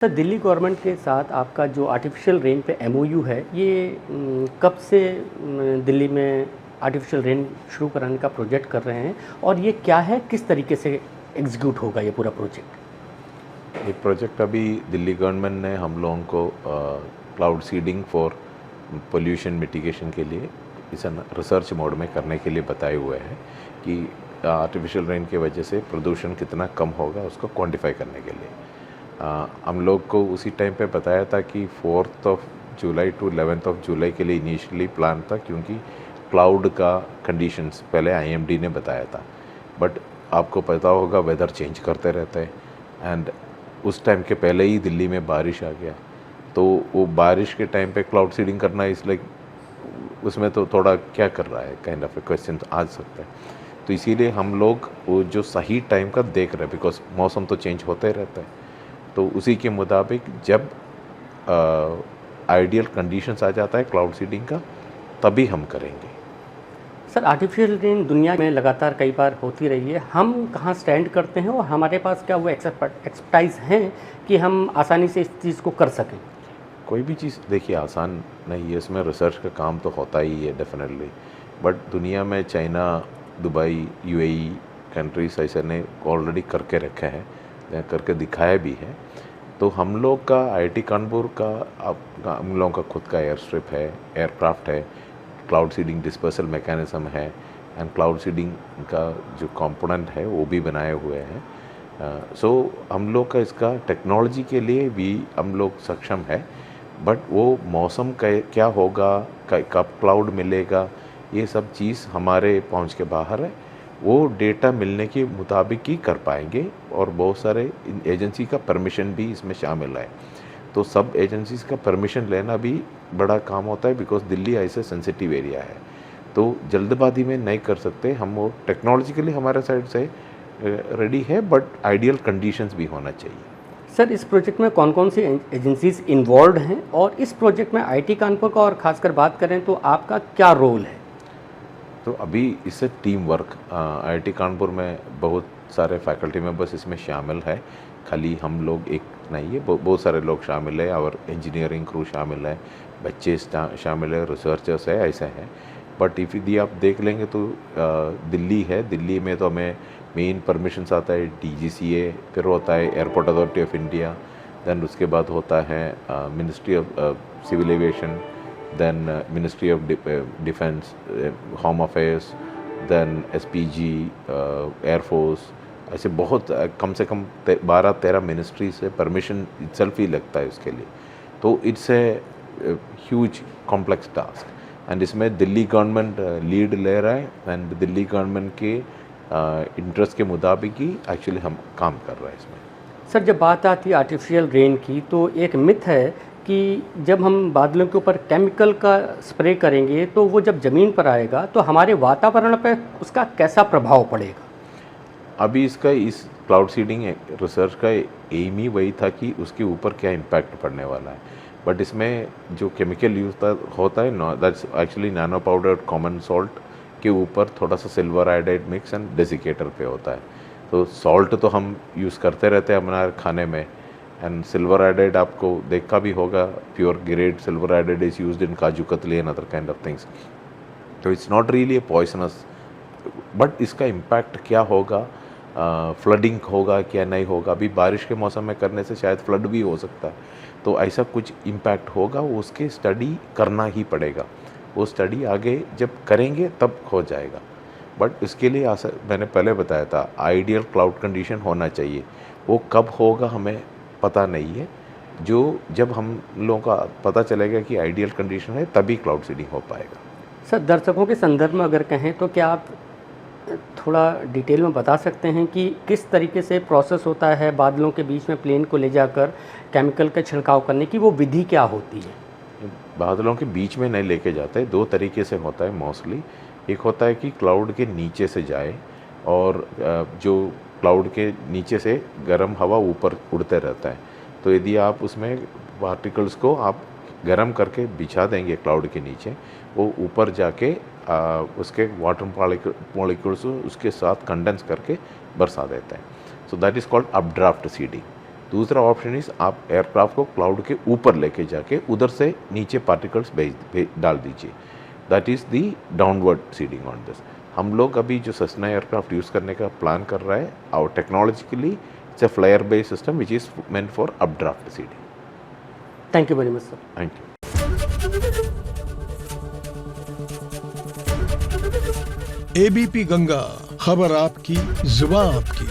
Sir, Delhi government के साथ आपका जो आर्टिफिशियल रेन पे एमओयू है, ये कब से दिल्ली में आर्टिफिशियल रेन शुरू कराने का प्रोजेक्ट कर रहे हैं और ये क्या है, किस तरीके से एग्जीक्यूट होगा ये पूरा प्रोजेक्ट? ये प्रोजेक्ट अभी दिल्ली गवर्नमेंट ने हम लोगों को cloud seeding for pollution mitigation के लिए इस रिसर्च मोड में करने के लिए बताए हुए हैं कि आर्टिफिशियल रेन की वजह से प्रदूषण कितना कम होगा उसको क्वांटिफाई करने के लिए हम लोग को उसी टाइम पे बताया था कि 4 जुलाई टू 11 जुलाई के लिए इनिशियली प्लान था, क्योंकि क्लाउड का कंडीशंस पहले आईएमडी ने बताया था। बट आपको पता होगा वेदर चेंज करते रहते हैं एंड उस टाइम के पहले ही दिल्ली में बारिश आ गया, तो वो बारिश के टाइम पे क्लाउड सीडिंग करना इस लाइक उसमें तो थोड़ा क्या कर रहा है काइंड ऑफ ए क्वेश्चन आ सकता है। तो इसीलिए हम लोग वो जो सही टाइम का देख रहे हैं, बिकॉज मौसम तो चेंज होते रहता है, तो उसी के मुताबिक जब आइडियल कंडीशंस आ जाता है क्लाउड सीडिंग का तभी हम करेंगे। सर, आर्टिफिशियल रेन दुनिया में लगातार कई बार होती रही है, हम कहाँ स्टैंड करते हैं और हमारे पास क्या वो एक्सपर्टाइज हैं कि हम आसानी से इस चीज़ को कर सकें? कोई भी चीज़ देखिए आसान नहीं है, इसमें रिसर्च का काम तो होता ही है डेफिनेटली, बट दुनिया में चाइना, दुबई, यूएई कंट्रीज ऐसे ने ऑलरेडी करके रखे हैं, करके दिखाया भी है। तो हम लोग का आईआईटी कानपुर का हम लोगों का खुद का एयर स्ट्रिप है, एयरक्राफ्ट है, क्लाउड सीडिंग डिस्पर्सल मैकेनिज्म है एंड क्लाउड सीडिंग का जो कंपोनेंट है वो भी बनाए हुए हैं। सो हम लोग का इसका टेक्नोलॉजी के लिए भी हम लोग सक्षम है, बट वो मौसम का क्या होगा, कब क्लाउड मिलेगा, ये सब चीज़ हमारे पहुंच के बाहर है। वो डेटा मिलने के मुताबिक ही कर पाएंगे और बहुत सारे एजेंसी का परमिशन भी इसमें शामिल है। तो सब एजेंसीज़ का परमिशन लेना भी बड़ा काम होता है, बिकॉज दिल्ली ऐसे सेंसिटिव एरिया है, तो जल्दबाजी में नहीं कर सकते हम। वो टेक्नोलॉजिकली हमारे साइड से रेडी है, बट आइडियल कंडीशंस भी होना चाहिए। सर, इस प्रोजेक्ट में कौन कौन सी एजेंसीज इन्वॉल्व हैं और इस प्रोजेक्ट में आईआईटी कानपुर का और खासकर बात करें तो आपका क्या रोल है? तो अभी इससे टीम वर्क आईआईटी कानपुर में बहुत सारे फैकल्टी मेंबर्स इसमें शामिल है, खाली हम लोग एक नहीं है, बहुत सारे लोग शामिल है और इंजीनियरिंग क्रू शामिल है, बच्चे शामिल है, रिसर्चर्स है, ऐसा है। बट इफ़ यदि आप देख लेंगे तो दिल्ली है, दिल्ली में तो हमें मेन परमिशंस आता है डीजीसीए, फिर होता है airport authority of India, then उसके बाद होता है ministry of civil aviation, then Ministry of Defense, Home Affairs, then SPG, Air Force, ऐसे बहुत कम से कम 12-13 मिनिस्ट्री से परमिशन इटसेल्फ ही लगता है उसके लिए। तो it's a huge complex task and इसमें दिल्ली गवर्नमेंट लीड ले रहा है एंड दिल्ली गवर्नमेंट के इंटरेस्ट के मुताबिक ही एक्चुअली हम काम कर रहे हैं इसमें। सर, जब बात आती है आर्टिफिशियल रेन की, तो एक मिथ है कि जब हम बादलों के ऊपर केमिकल का स्प्रे करेंगे तो वो जब ज़मीन पर आएगा तो हमारे वातावरण पर उसका कैसा प्रभाव पड़ेगा? अभी इसका इस क्लाउड सीडिंग रिसर्च का एम ही वही था कि उसके ऊपर क्या इम्पैक्ट पड़ने वाला है, बट इसमें जो केमिकल यूज होता है that's actually nano powder common salt के ऊपर थोड़ा सा silver iodide mix and desiccator पे होता है। तो सॉल्ट तो हम यूज़ करते रहते हैं हमारे खाने में, एंड सिल्वर आयोडाइड आपको देखा भी होगा, pure grade silver iodide is used in kaju katli and other kind of things. तो it's not really a poisonous, but इसका इम्पैक्ट क्या होगा, फ्लडिंग होगा क्या नहीं होगा, अभी बारिश के मौसम में करने से शायद फ्लड भी हो सकता है, तो ऐसा कुछ इम्पैक्ट होगा, उसके स्टडी करना ही पड़ेगा। वो स्टडी आगे जब करेंगे तब हो जाएगा, बट इसके लिए मैंने पहले बताया था आइडियल क्लाउड कंडीशन होना चाहिए। वो कब होगा हमें पता नहीं है, जो जब हम लोगों का पता चलेगा कि आइडियल कंडीशन है तभी क्लाउड सीडिंग हो पाएगा। सर, दर्शकों के संदर्भ में अगर कहें तो क्या आप थोड़ा डिटेल में बता सकते हैं कि किस तरीके से प्रोसेस होता है बादलों के बीच में प्लेन को ले जाकर केमिकल का छिड़काव करने की, वो विधि क्या होती है? बादलों के बीच में नहीं लेके जाते, दो तरीके से होता है मोस्टली। एक होता है कि क्लाउड के नीचे से जाए और जो क्लाउड के नीचे से गर्म हवा ऊपर उड़ते रहता है, तो यदि आप उसमें पार्टिकल्स को आप गर्म करके बिछा देंगे क्लाउड के नीचे, वो ऊपर जाके उसके वाटर मॉलिक्यूल्स उसके साथ कंडेंस करके बरसा देते हैं। So that is called updraft seeding. दूसरा ऑप्शन इज आप एयरक्राफ्ट को क्लाउड के ऊपर लेके जाके उधर से नीचे पार्टिकल्स डाल दीजिए, that is the downward seeding on this. हम लोग अभी जो सेस्ना एयरक्राफ्ट यूज़ करने का प्लान कर रहा है, और technologically it's a flyer based system which is meant for updraft seeding. Thank you very much sir. Thank you. ABP Ganga, खबर आपकी, जुबान आपकी।